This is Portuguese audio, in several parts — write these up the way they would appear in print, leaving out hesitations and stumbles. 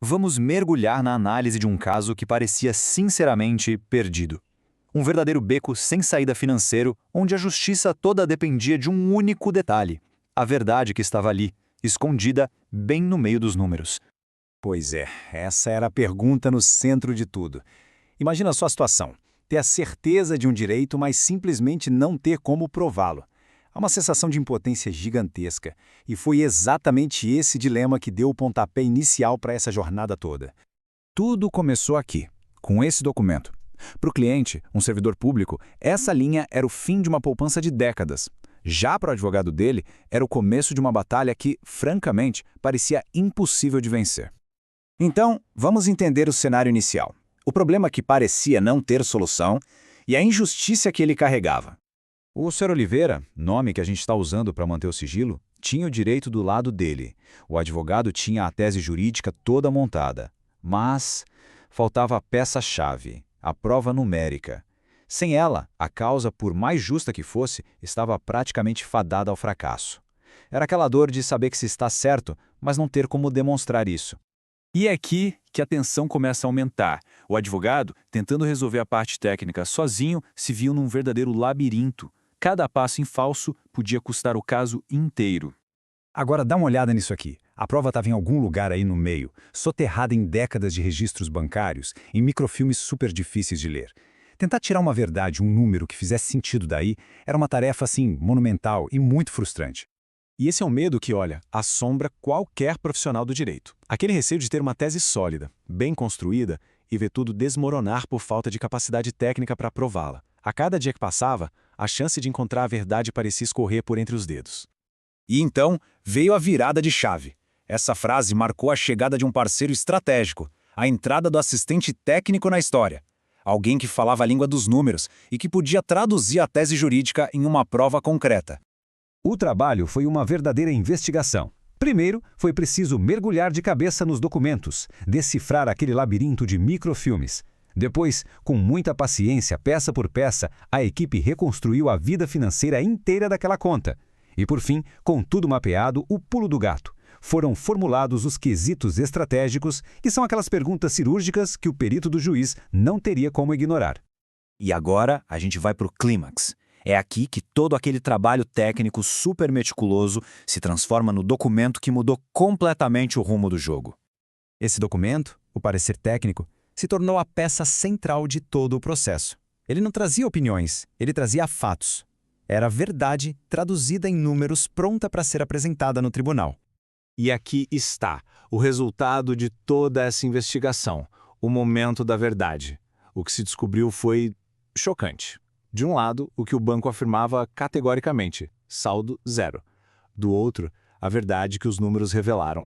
Vamos mergulhar na análise de um caso que parecia sinceramente perdido. Um verdadeiro beco sem saída financeiro, onde a justiça toda dependia de um único detalhe: a verdade que estava ali, escondida bem no meio dos números. Pois é, essa era a pergunta no centro de tudo. Imagina a sua situação: ter a certeza de um direito, mas simplesmente não ter como prová-lo. Há uma sensação de impotência gigantesca, e foi exatamente esse dilema que deu o pontapé inicial para essa jornada toda. Tudo começou aqui, com esse documento. Para o cliente, um servidor público, essa linha era o fim de uma poupança de décadas. Já para o advogado dele, era o começo de uma batalha que, francamente, parecia impossível de vencer. Então, vamos entender o cenário inicial. O problema que parecia não ter solução e a injustiça que ele carregava. O Sr. Oliveira, nome que a gente está usando para manter o sigilo, tinha o direito do lado dele. O advogado tinha a tese jurídica toda montada. Mas faltava a peça-chave, a prova numérica. Sem ela, a causa, por mais justa que fosse, estava praticamente fadada ao fracasso. Era aquela dor de saber que se está certo, mas não ter como demonstrar isso. E é aqui que a tensão começa a aumentar. O advogado, tentando resolver a parte técnica sozinho, se viu num verdadeiro labirinto. Cada passo em falso podia custar o caso inteiro. Agora dá uma olhada nisso aqui. A prova estava em algum lugar aí no meio, soterrada em décadas de registros bancários, em microfilmes super difíceis de ler. Tentar tirar uma verdade, um número que fizesse sentido daí, era uma tarefa, assim, monumental e muito frustrante. E esse é um medo que, olha, assombra qualquer profissional do direito. Aquele receio de ter uma tese sólida, bem construída, e ver tudo desmoronar por falta de capacidade técnica para prová-la. A cada dia que passava, a chance de encontrar a verdade parecia escorrer por entre os dedos. E então veio a virada de chave. Essa frase marcou a chegada de um parceiro estratégico, a entrada do assistente técnico na história. Alguém que falava a língua dos números e que podia traduzir a tese jurídica em uma prova concreta. O trabalho foi uma verdadeira investigação. Primeiro, foi preciso mergulhar de cabeça nos documentos, decifrar aquele labirinto de microfilmes. Depois, com muita paciência, peça por peça, a equipe reconstruiu a vida financeira inteira daquela conta. E por fim, com tudo mapeado, o pulo do gato. Foram formulados os quesitos estratégicos, que são aquelas perguntas cirúrgicas que o perito do juiz não teria como ignorar. E agora a gente vai para o clímax. É aqui que todo aquele trabalho técnico super meticuloso se transforma no documento que mudou completamente o rumo do jogo. Esse documento, o parecer técnico, se tornou a peça central de todo o processo. Ele não trazia opiniões, ele trazia fatos. Era a verdade traduzida em números pronta para ser apresentada no tribunal. E aqui está o resultado de toda essa investigação, o momento da verdade. O que se descobriu foi chocante. De um lado, o que o banco afirmava categoricamente, saldo zero. Do outro, a verdade que os números revelaram.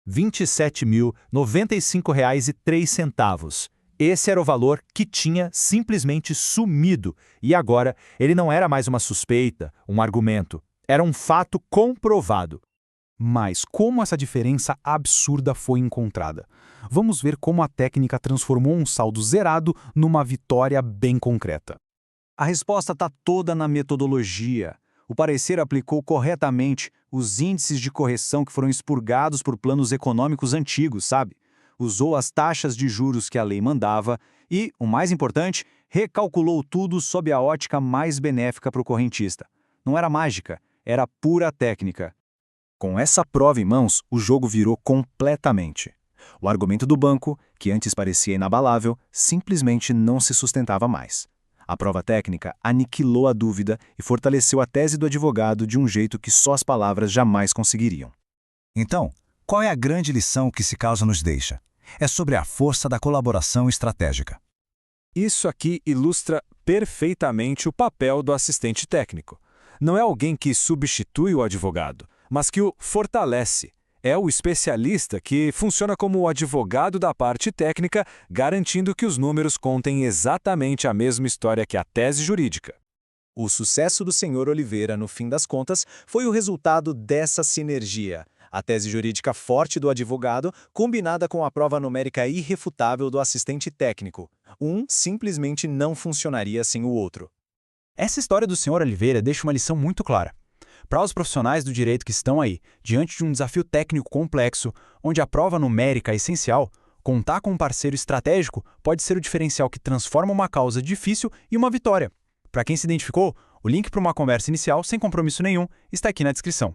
R$ 27.095,03. Esse era o valor que tinha simplesmente sumido. E agora, ele não era mais uma suspeita, um argumento. Era um fato comprovado. Mas como essa diferença absurda foi encontrada? Vamos ver como a técnica transformou um saldo zerado numa vitória bem concreta. A resposta está toda na metodologia. O parecer aplicou corretamente os índices de correção que foram expurgados por planos econômicos antigos, sabe? Usou as taxas de juros que a lei mandava e, o mais importante, recalculou tudo sob a ótica mais benéfica para o correntista. Não era mágica, era pura técnica. Com essa prova em mãos, o jogo virou completamente. O argumento do banco, que antes parecia inabalável, simplesmente não se sustentava mais. A prova técnica aniquilou a dúvida e fortaleceu a tese do advogado de um jeito que só as palavras jamais conseguiriam. Então, qual é a grande lição que esse caso nos deixa? É sobre a força da colaboração estratégica. Isso aqui ilustra perfeitamente o papel do assistente técnico. Não é alguém que substitui o advogado, mas que o fortalece. É o especialista que funciona como o advogado da parte técnica, garantindo que os números contem exatamente a mesma história que a tese jurídica. O sucesso do Sr. Oliveira, no fim das contas, foi o resultado dessa sinergia. A tese jurídica forte do advogado, combinada com a prova numérica irrefutável do assistente técnico. Um simplesmente não funcionaria sem o outro. Essa história do Sr. Oliveira deixa uma lição muito clara. Para os profissionais do direito que estão aí, diante de um desafio técnico complexo, onde a prova numérica é essencial, Contar com um parceiro estratégico pode ser o diferencial que transforma uma causa difícil em uma vitória. Para quem se identificou, o link para uma conversa inicial sem compromisso nenhum está aqui na descrição.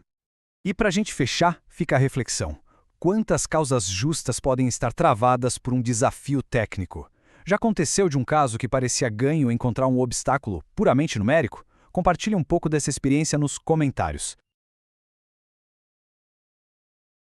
E para a gente fechar, fica a reflexão. Quantas causas justas podem estar travadas por um desafio técnico? Já aconteceu de um caso que parecia ganho encontrar um obstáculo puramente numérico? Compartilhe um pouco dessa experiência nos comentários.